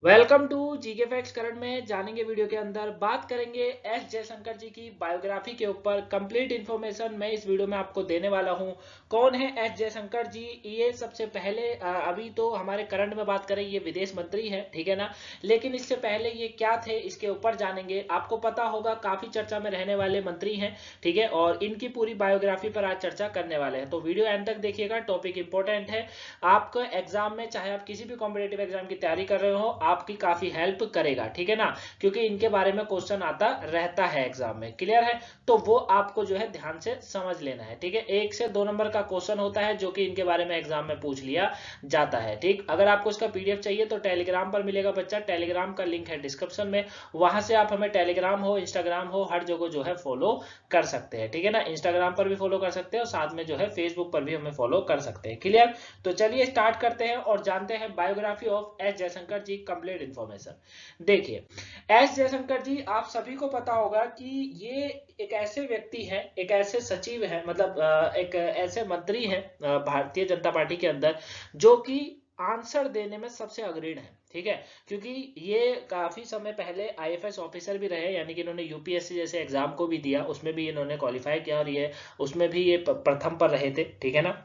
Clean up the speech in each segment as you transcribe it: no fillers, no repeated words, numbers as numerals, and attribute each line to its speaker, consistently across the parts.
Speaker 1: Welcome to GK facts. Current में जानेंगे video के अंदर बात करेंगे एस जयशंकर जी की बायोग्राफी के ऊपर। कंप्लीट इन्फॉर्मेशन मैं इस वीडियो में आपको देने वाला हूं। कौन है एस जयशंकर जी? ये सबसे पहले अभी तो हमारे करंट में बात करें, ये विदेश मंत्री है, ठीक है ना। लेकिन इससे पहले ये क्या थे इसके ऊपर जानेंगे। आपको पता होगा काफी चर्चा में रहने वाले मंत्री हैं, ठीक है, और इनकी पूरी बायोग्राफी पर आज चर्चा करने वाले हैं। तो वीडियो एंड तक देखिएगा, टॉपिक इंपॉर्टेंट है। आपका एग्जाम में, चाहे आप किसी भी कॉम्पिटेटिव एग्जाम की तैयारी कर रहे हो, आपकी काफी हेल्प करेगा, ठीक है ना, क्योंकि इनके बारे में क्वेश्चन आता रहता है एग्जाम में। क्लियर है? तो वो आपको जो है ध्यान से समझ लेना है, ठीक है। 1 से 2 नंबर का क्वेश्चन होता है जो कि इनके बारे में एग्जाम में पूछ लिया जाता है, ठीक। अगर आपको इसका पीडीएफ चाहिए तो टेलीग्राम पर मिलेगा बच्चा, टेलीग्राम का लिंक है डिस्क्रिप्शन में। वहां से आप हमें टेलीग्राम हो, इंस्टाग्राम हो, हर जगह जो है फॉलो कर सकते हैं, ठीक है ना। इंस्टाग्राम पर भी फॉलो कर सकते हैं और साथ में जो है फेसबुक पर भी हमें फॉलो कर सकते हैं। क्लियर? तो चलिए स्टार्ट करते हैं और जानते हैं biography of S Jaishankar ji, complete information. देखिए, एस जयशंकर जी, आप सभी को पता होगा कि ये एक ऐसे व्यक्ति हैं, एक ऐसे सचिव हैं, मतलब एक ऐसे मंत्री हैं भारतीय जनता पार्टी के अंदर, जो कि आंसर देने में सबसे अग्रणी है, ठीक है। क्योंकि ये काफी समय पहले आईएफएस ऑफिसर भी रहे, यानी कि इन्होंने यूपीएससी जैसे एग्जाम को भी दिया, उसमें भी इन्होंने क्वालिफाई किया और ये उसमें भी ये प्रथम पर रहे थे, ठीक है ना।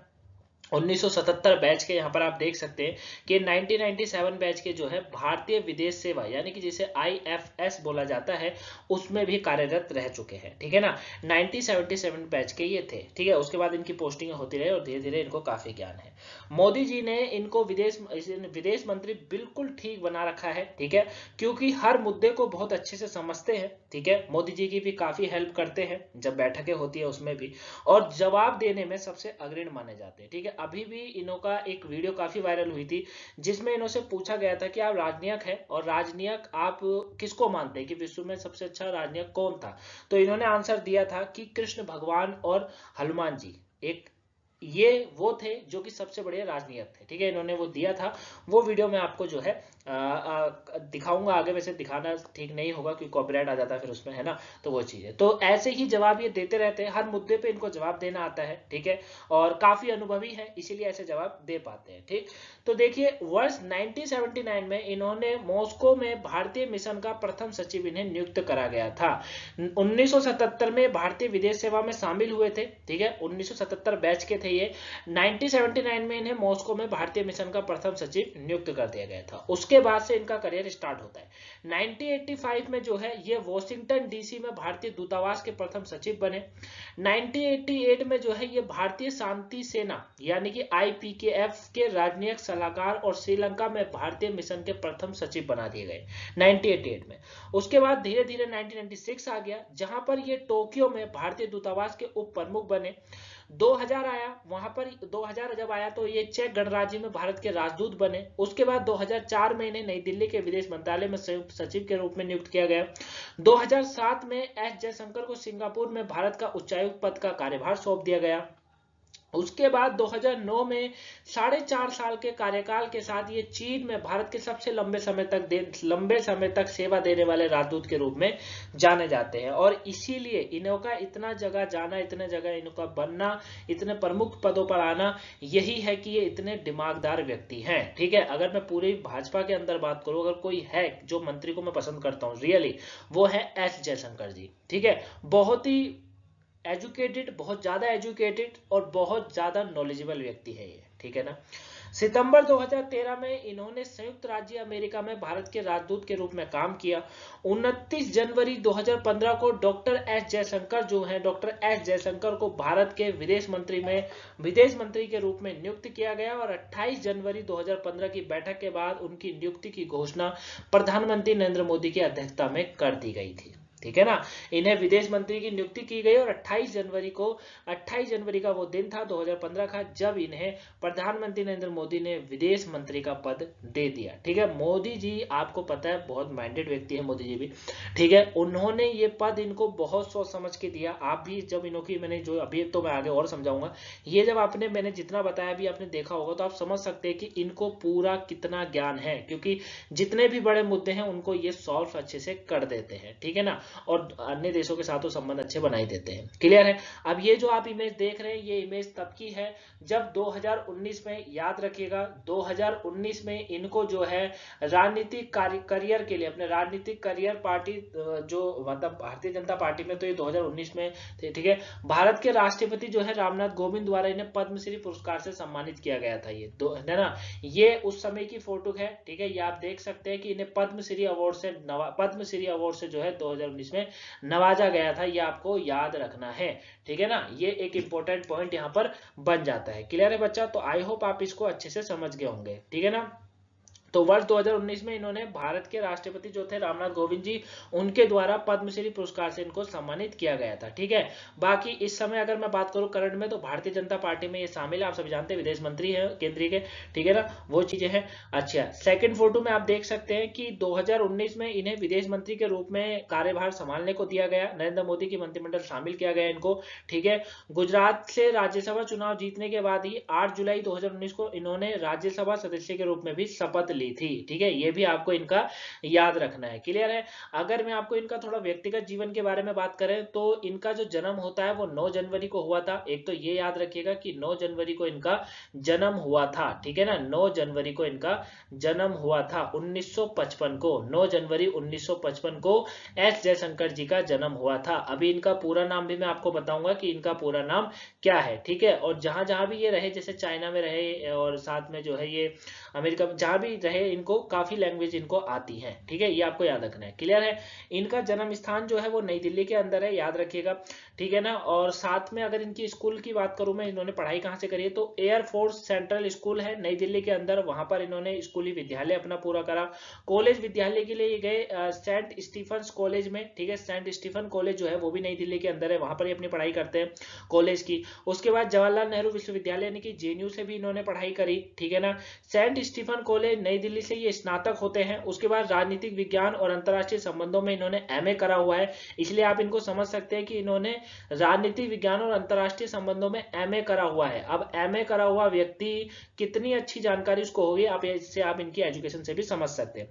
Speaker 1: 1977 बैच के यहाँ पर आप देख सकते हैं कि 1997 बैच के जो है भारतीय विदेश सेवा, यानी कि जिसे आईएफएस बोला जाता है, उसमें भी कार्यरत रह चुके हैं, ठीक है ना। 1977 बैच के ये थे, ठीक है। उसके बाद इनकी पोस्टिंग होती रही और धीरे धीरे इनको काफी ज्ञान है। मोदी जी ने इनको विदेश मंत्री बिल्कुल ठीक बना रखा है, ठीक है, क्योंकि हर मुद्दे को बहुत अच्छे से समझते हैं, ठीक है। मोदी जी की भी काफी हेल्प करते हैं जब बैठकें होती है उसमें भी, और जवाब देने में सबसे अग्रणी माने जाते हैं, ठीक है। अभी भी इन्हों का एक वीडियो काफी वायरल हुई थी जिसमें इन्हों से पूछा गया था कि आप राजनयिक है और राजनयिक आप किसको मानते हैं कि विश्व में सबसे अच्छा राजनयिक कौन था? तो इन्होंने आंसर दिया था कि कृष्ण भगवान और हनुमान जी, एक ये वो थे जो कि सबसे बड़े राजनीतिक थे, ठीक है। इन्होंने वो दिया था। वो वीडियो मैं आपको जो है दिखाऊंगा आगे। वैसे दिखाना ठीक नहीं होगा क्योंकि कॉपीराइट आ जाता है फिर उसमें, है ना। तो वो चीज है। तो ऐसे ही जवाब ये देते रहते हैं, हर मुद्दे पे इनको जवाब देना आता है, ठीक है, और काफी अनुभवी है, इसीलिए ऐसे जवाब दे पाते हैं, ठीक। तो देखिए, वर्ष 1979 में इन्होंने मॉस्को में भारतीय मिशन का प्रथम सचिव इन्हें नियुक्त करा गया था। 1977 में भारतीय विदेश सेवा में शामिल हुए थे, ठीक है। 1977 बैच के थे ये। 1979 में इन्हें मॉस्को में भारतीय मिशन का प्रथम सचिव नियुक्त कर दिया गया था। उसके बाद से इनका करियर स्टार्ट होता है। 1985 में जो है ये वॉशिंगटन डीसी में भारतीय दूतावास के प्रथम सचिव बने। 1988 में जो है ये भारतीय शांति सेना यानी कि आईपीकेएफ के राजनयिक सलाहकार और श्रीलंका में भारतीय मिशन के प्रथम सचिव बना दिए गए 1988 में। उसके बाद धीरे धीरे 1996 आ गया, जहां पर ये टोक्यो में भारतीय दूतावास के उप प्रमुख बने। 2000 आया, वहां पर 2000 जब आया तो ये चेक गणराज्य में भारत के राजदूत बने। उसके बाद 2004 में इन्हें नई दिल्ली के विदेश मंत्रालय में संयुक्त सचिव के रूप में नियुक्त किया गया। 2007 में एस जयशंकर को सिंगापुर में भारत का उच्चायुक्त पद का कार्यभार सौंप दिया गया। उसके बाद 2009 में 4.5 साल के कार्यकाल के साथ ये चीन में भारत के सबसे लंबे समय तक सेवा देने वाले राजदूत के रूप में जाने जाते हैं। और इसीलिए इनका इतना जगह जाना, इतने जगह इनका बनना, इतने प्रमुख पदों पर आना, यही है कि ये इतने दिमागदार व्यक्ति हैं, ठीक है। अगर मैं पूरी भाजपा के अंदर बात करूं, अगर कोई है जो मंत्री को मैं पसंद करता हूं रियली, वो है एस जयशंकर जी, ठीक है। बहुत ही एजुकेटेड, बहुत ज्यादा एजुकेटेड और बहुत ज्यादा नॉलेजेबल व्यक्ति है ये, ठीक है ना। सितंबर 2013 में इन्होंने संयुक्त राज्य अमेरिका में भारत के राजदूत के रूप में काम किया। 29 जनवरी 2015 को डॉक्टर एस जयशंकर जो है, डॉक्टर एस जयशंकर को भारत के विदेश मंत्री के रूप में नियुक्त किया गया और 28 जनवरी 2015 की बैठक के बाद उनकी नियुक्ति की घोषणा प्रधानमंत्री नरेंद्र मोदी की अध्यक्षता में कर दी गई थी, ठीक है ना। इन्हें विदेश मंत्री की नियुक्ति की गई और 28 जनवरी का वो दिन था 2015 का, जब इन्हें प्रधानमंत्री नरेंद्र मोदी ने विदेश मंत्री का पद दे दिया, ठीक है। मोदी जी, आपको पता है, बहुत माइंडेड व्यक्ति है मोदी जी भी, ठीक है। उन्होंने ये पद इनको बहुत सोच समझ के दिया। आप भी जब इनकी मैंने जो अभी तो मैं आगे और समझाऊंगा, ये जब मैंने जितना बताया भी आपने देखा होगा तो आप समझ सकते हैं कि इनको पूरा कितना ज्ञान है, क्योंकि जितने भी बड़े मुद्दे हैं उनको ये सॉल्व अच्छे से कर देते हैं, ठीक है ना। और अन्य देशों के साथ वो संबंध अच्छे बनाए देते हैं। क्लियर है। अब ये जो आप इमेज देख रहे हैं ये इमेज तब की है जब 2019 में, याद रखिएगा 2019 में इनको जो है राजनीतिक करियर के लिए, अपने राजनीतिक करियर पार्टी जो मतलब भारतीय जनता पार्टी में तो ये 2019 में थे, ठीक है। भारत के राष्ट्रपति जो है रामनाथ कोविंद द्वारा इन्हें पद्मश्री पुरस्कार से सम्मानित किया गया था। ये दो है ना, ये उस समय की फोटो है, ठीक है। ये आप देख सकते हैं कि इन्हें पद्मश्री अवार्ड से जो है 2019 में नवाजा गया था। ये आपको याद रखना है, ठीक है ना। ये एक इंपॉर्टेंट पॉइंट यहाँ पर बन जाता है। क्लियर है बच्चा। तो आई होप आप इसको अच्छे से समझ गए होंगे, ठीक है ना। तो वर्ष 2019 में इन्होंने भारत के राष्ट्रपति जो थे रामनाथ कोविंद जी, उनके द्वारा पद्मश्री पुरस्कार से इनको सम्मानित किया गया था, ठीक है। बाकी इस समय अगर मैं बात करूं करंट में, तो भारतीय जनता पार्टी में ये शामिल है, आप सभी जानते हैं, विदेश मंत्री है केंद्रीय के, ठीक है ना, वो चीजें हैं। अच्छा, सेकंड फोटो में आप देख सकते हैं कि 2019 में इन्हें विदेश मंत्री के रूप में कार्यभार संभालने को दिया गया, नरेंद्र मोदी की मंत्रिमंडल शामिल किया गया इनको, ठीक है। गुजरात से राज्यसभा चुनाव जीतने के बाद ही 8 जुलाई 2019 को इन्होंने राज्यसभा सदस्य के रूप में भी शपथ ली थी, ठीक है। ये भी आपको इनका याद रखना है। क्लियर है। अगर मैं आपको इनका थोड़ा व्यक्तिगत जीवन के बारे में बात करें तो इनका जो जन्म होता है वो 9 जनवरी को हुआ था। एक तो ये याद रखिएगा कि 9 जनवरी को इनका जन्म हुआ था, ठीक है ना। 9 जनवरी को इनका जन्म हुआ था 1955 को, 9 जनवरी 1955 को एस जयशंकर जी का जन्म हुआ था। अभी इनका पूरा नाम भी मैं आपको बताऊंगा कि इनका पूरा नाम क्या है, ठीक है। और जहां जहां भी ये रहे, जैसे चाइना में रहे और साथ में जो है ये अमेरिका में, जहां भी रहे इनको काफी लैंग्वेज इनको आती है, ठीक है। ये आपको याद रखना है। क्लियर है। इनका जन्म स्थान जो है वो नई दिल्ली के अंदर है, याद रखिएगा, ठीक है ना। और साथ में अगर इनकी स्कूल की बात करूं मैं, इन्होंने पढ़ाई कहां से करी है, तो एयरफोर्स सेंट्रल स्कूल है नई दिल्ली के अंदर, वहां पर इन्होंने स्कूली विद्यालय अपना पूरा करा। कॉलेज विद्यालय के लिए गए सेंट स्टीफन्स कॉलेज में, ठीक है। सेंट स्टीफन कॉलेज जो है वो भी नई दिल्ली के अंदर है, वहां पर ही अपनी पढ़ाई करते हैं कॉलेज की। उसके बाद जवाहरलाल नेहरू विश्वविद्यालय यानी कि जेएनयू से भी इन्होंने पढ़ाई करी, ठीक है ना। सेंट स्टीफन कॉलेज नई दिल्ली से ये स्नातक होते हैं। उसके बाद राजनीतिक विज्ञान और अंतरराष्ट्रीय संबंधों में इन्होंने एमए करा हुआ है, इसलिए आप इनको समझ सकते हैं कि इन्होंने राजनीतिक विज्ञान और अंतरराष्ट्रीय संबंधों में एमए करा हुआ है। अब एमए करा हुआ व्यक्ति कितनी अच्छी जानकारी उसको होगी, आप इससे आप इनकी एजुकेशन से भी समझ सकते हैं।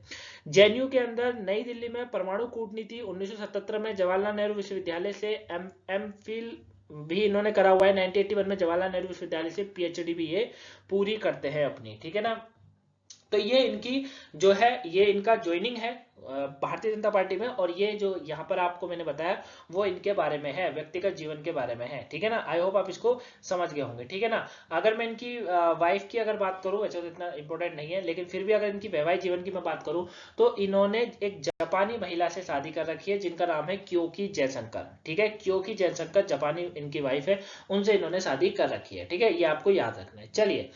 Speaker 1: जेएनयू के अंदर नई दिल्ली में परमाणु कूटनीति 1977 में जवाहरलाल नेहरू विश्वविद्यालय से एमफिल भी इन्होंने करा हुआ है। 1981 में जवाहरलाल नेहरू विश्वविद्यालय से पीएचडी भी ये पूरी करते हैं अपनी, ठीक है ना। तो ये इनकी जो है, ये इनका ज्वाइनिंग है भारतीय जनता पार्टी में, और ये जो यहाँ पर आपको मैंने बताया वो इनके बारे में है, व्यक्तिगत जीवन के बारे में है, ठीक है ना। आई होप आप इसको समझ गए होंगे, ठीक है ना। अगर मैं इनकी वाइफ की अगर बात करूं, वैसे तो इतना इंपॉर्टेंट नहीं है, लेकिन फिर भी अगर इनकी वैवाहिक जीवन की मैं बात करूं तो इन्होंने एक जापानी महिला से शादी कर रखी है जिनका नाम है क्योकी जयशंकर, ठीक है। क्योकी जयशंकर जापानी इनकी वाइफ है, उनसे इन्होंने शादी कर रखी है, ठीक है। ये आपको याद रखना है। चलिए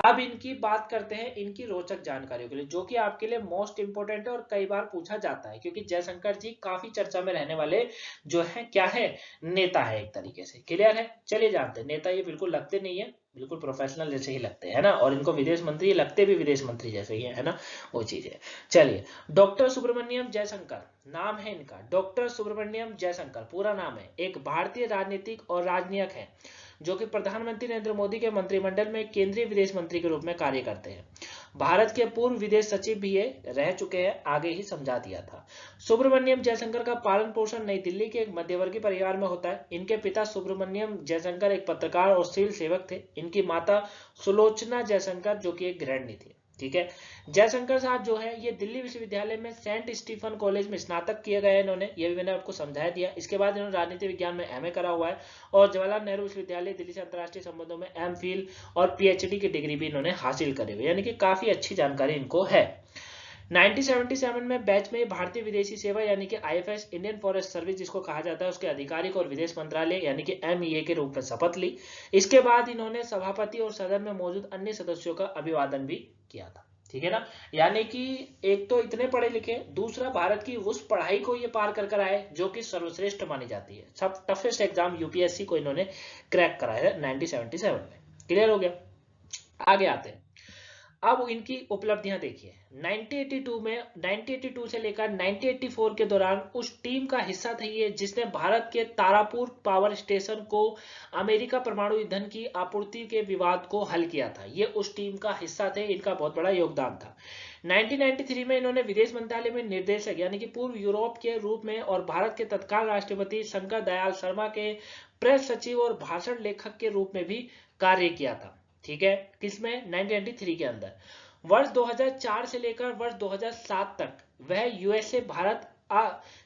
Speaker 1: अब इनकी बात करते हैं इनकी रोचक जानकारियों के लिए, जो कि आपके लिए मोस्ट इंपोर्टेंट है और कई बार पूछा जाता है, क्योंकि जयशंकर जी काफी चर्चा में रहने वाले जो है क्या है, नेता है एक तरीके से। क्लियर है। चलिए जानते हैं। नेता ये बिल्कुल लगते नहीं है, बिल्कुल प्रोफेशनल जैसे ही लगते हैं ना, और इनको विदेश मंत्री लगते भी विदेश मंत्री जैसे ही है ना, वो चीज है। चलिए, डॉक्टर सुब्रमण्यम जयशंकर नाम है इनका, डॉक्टर सुब्रमण्यम जयशंकर पूरा नाम है। एक भारतीय राजनीतिक और राजनयिक है जो कि प्रधानमंत्री नरेंद्र मोदी के मंत्रिमंडल में केंद्रीय विदेश मंत्री के रूप में कार्य करते हैं। भारत के पूर्व विदेश सचिव भी ये रह चुके हैं, आगे ही समझा दिया था। सुब्रमण्यम जयशंकर का पालन पोषण नई दिल्ली के एक मध्यवर्गीय परिवार में होता है। इनके पिता सुब्रमण्यम जयशंकर एक पत्रकार और सिविल सेवक थे। इनकी माता सुलोचना जयशंकर जो कि एक गृहिणी थी, ठीक है। जयशंकर साहब जो है ये दिल्ली विश्वविद्यालय में सेंट स्टीफन कॉलेज में स्नातक किए गए इन्होंने, ये भी मैंने आपको समझाया दिया। इसके बाद इन्होंने राजनीति विज्ञान में एमए करा हुआ है, और जवाहरलाल नेहरू विश्वविद्यालय दिल्ली से अंतरराष्ट्रीय संबंधों में एमफिल और पीएचडी की डिग्री भी इन्होंने हासिल करे हुए, यानी कि काफी अच्छी जानकारी इनको है। 1977 में बैच में भारतीय विदेशी सेवा यानी कि आईएफएस, इंडियन फॉरेस्ट सर्विस जिसको कहा जाता है, उसके अधिकारिक और विदेश मंत्रालय यानी कि एमईए के रूप में शपथ ली। इसके बाद इन्होंने सभापति और सदन में मौजूद अन्य सदस्यों का अभिवादन भी किया था, ठीक है ना। यानी कि एक तो इतने पढ़े लिखे, दूसरा भारत की उस पढ़ाई को ये पार कर आए जो कि सर्वश्रेष्ठ मानी जाती है। सब टफेस्ट एग्जाम यूपीएससी को इन्होंने क्रैक कराया है 1977 में। क्लियर हो गया। आगे आते हैं। अब इनकी उपलब्धियां देखिए। 1982 से लेकर 1984 के दौरान उस टीम का हिस्सा था ये जिसने भारत के तारापुर पावर स्टेशन को अमेरिका परमाणु ईंधन की आपूर्ति के विवाद को हल किया था। ये उस टीम का हिस्सा थे, इनका बहुत बड़ा योगदान था। 1993 में इन्होंने विदेश मंत्रालय में निर्देशक यानी कि पूर्व यूरोप के रूप में और भारत के तत्काल राष्ट्रपति शंकर दयाल शर्मा के प्रेस सचिव और भाषण लेखक के रूप में भी कार्य किया था। ठीक है, किसमें? 1993 के अंदर। वर्ष 2004 से लेकर वर्ष 2007 तक वह यूएसए भारत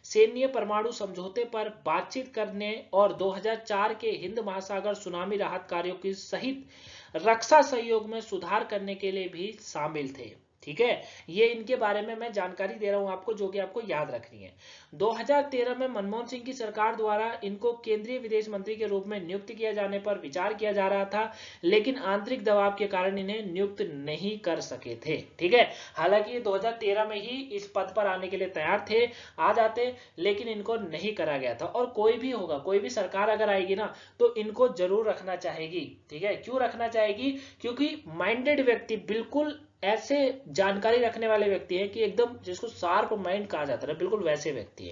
Speaker 1: सैन्य परमाणु समझौते पर बातचीत करने और 2004 के हिंद महासागर सुनामी राहत कार्यों की सहित रक्षा सहयोग में सुधार करने के लिए भी शामिल थे। ठीक है, ये इनके बारे में मैं जानकारी दे रहा हूं आपको, जो कि आपको याद रखनी है। 2013 में मनमोहन सिंह की सरकार द्वारा इनको केंद्रीय विदेश मंत्री के रूप में नियुक्त किया जाने पर विचार किया जा रहा था, लेकिन आंतरिक दबाव के कारण इन्हें नियुक्त नहीं कर सके थे। ठीक है, हालांकि 2013 में ही इस पद पर आने के लिए तैयार थे, आ जाते, लेकिन इनको नहीं करा गया था। और कोई भी होगा, कोई भी सरकार अगर आएगी ना, तो इनको जरूर रखना चाहेगी। ठीक है, क्यों रखना चाहेगी? क्योंकि माइंडेड व्यक्ति, बिल्कुल ऐसे जानकारी रखने वाले व्यक्ति हैं कि एकदम जिसको शार्प माइंड कहा जाता है, बिल्कुल वैसे व्यक्ति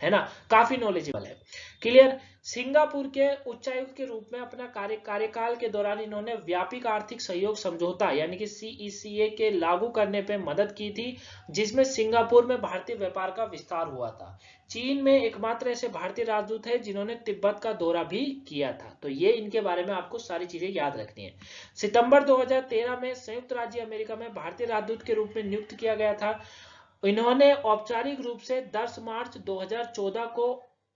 Speaker 1: है ना, काफी नॉलेजेबल है। क्लियर? सिंगापुर के उच्चायुक्त के रूप में अपना कार्यकाल के दौरान इन्होंने व्यापक आर्थिक सहयोग समझौता यानी कि CECA के लागू करने पे मदद की थी, जिसमें सिंगापुर में भारतीय व्यापार का विस्तार हुआ था। चीन में एकमात्र ऐसे भारतीय राजदूत है जिन्होंने तिब्बत का दौरा भी किया था। तो ये इनके बारे में आपको सारी चीजें याद रखनी है। सितंबर 2013 में संयुक्त राज्य अमेरिका में भारतीय राजदूत के रूप में नियुक्त किया गया था। इन्होंने औपचारिक रूप से 10 मार्च 2014 को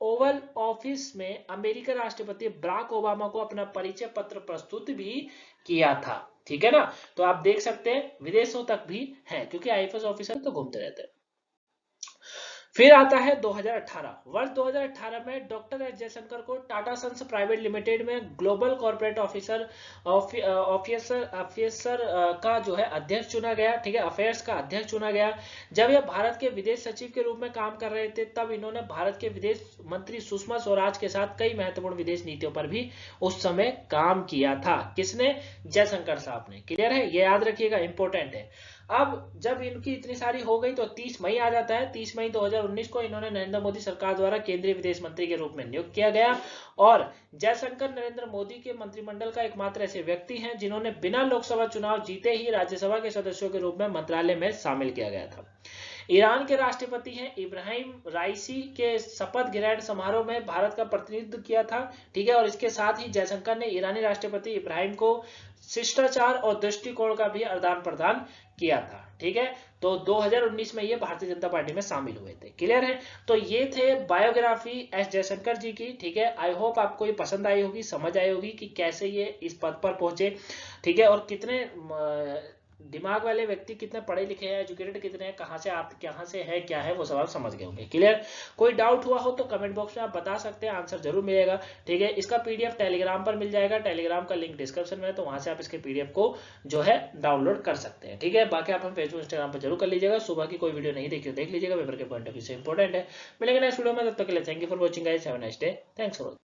Speaker 1: ओवल ऑफिस में अमेरिकी राष्ट्रपति बराक ओबामा को अपना परिचय पत्र प्रस्तुत भी किया था। ठीक है ना, तो आप देख सकते हैं विदेशों तक भी है, क्योंकि IFS ऑफिसर तो घूमते रहते हैं। फिर आता है 2018। वर्ष 2018 में डॉक्टर एस जयशंकर को टाटा सन्स प्राइवेट लिमिटेड में ग्लोबल कॉर्पोरेट ऑफिसर का जो है अध्यक्ष चुना गया। ठीक है, अफेयर्स का अध्यक्ष चुना गया। जब यह भारत के विदेश सचिव के रूप में काम कर रहे थे, तब इन्होंने भारत के विदेश मंत्री सुषमा स्वराज के साथ कई महत्वपूर्ण विदेश नीतियों पर भी उस समय काम किया था। किसने? जयशंकर साहब ने। क्लियर है, ये याद रखिएगा, इंपॉर्टेंट है। अब जब इनकी इतनी सारी हो गई तो 30 मई आ जाता है। 30 मई 2019 को इन्होंने नरेंद्र मोदी सरकार द्वारा केंद्रीय विदेश मंत्री के रूप में नियुक्त किया गया। और जयशंकर नरेंद्र मोदी के मंत्रिमंडल का एकमात्र ऐसे व्यक्ति हैं जिन्होंने बिना लोकसभा चुनाव जीते ही राज्यसभा के सदस्यों के रूप में मंत्रालय में शामिल किया गया था। ईरान के राष्ट्रपति हैं इब्राहिम राइसी के शपथ ग्रहण समारोह में भारत का प्रतिनिधित्व किया था। ठीक है, और इसके साथ ही जयशंकर ने ईरानी राष्ट्रपति इब्राहिम को शिष्टाचार और दृष्टिकोण का भी आदान प्रदान किया था। ठीक है, तो 2019 में ये भारतीय जनता पार्टी में शामिल हुए थे। क्लियर है, तो ये थे बायोग्राफी एस जयशंकर जी की। ठीक है, आई होप आपको ये पसंद आई होगी, समझ आई होगी कि कैसे ये इस पद पर पहुंचे। ठीक है, और कितने दिमाग वाले व्यक्ति, कितने पढ़े लिखे हैं, एजुकेटेड कितने हैं, कहाँ से है, क्या है, वो सब आप समझ गए होंगे। क्लियर? कोई डाउट हुआ हो तो कमेंट बॉक्स में आप बता सकते हैं, आंसर जरूर मिलेगा। ठीक है, इसका PDF टेलीग्राम पर मिल जाएगा, टेलीग्राम का लिंक डिस्क्रिप्शन में है, तो वहां से आप इसके PDF को जो है डाउनलोड कर सकते हैं। ठीक है, बाकी आप हम फेसबुक इंस्टाग्राम पर जरूर कर लीजिएगा। सुबह की कोई वीडियो नहीं देखी हो देख लीजिएगा, पेपर के पॉइंट ऑफ व्यू से इंपॉर्टेंट है। मिलेंगे नेक्स्ट वीडियो में, तब तक के लिए thank you for watching guys, have a nice day, thanks for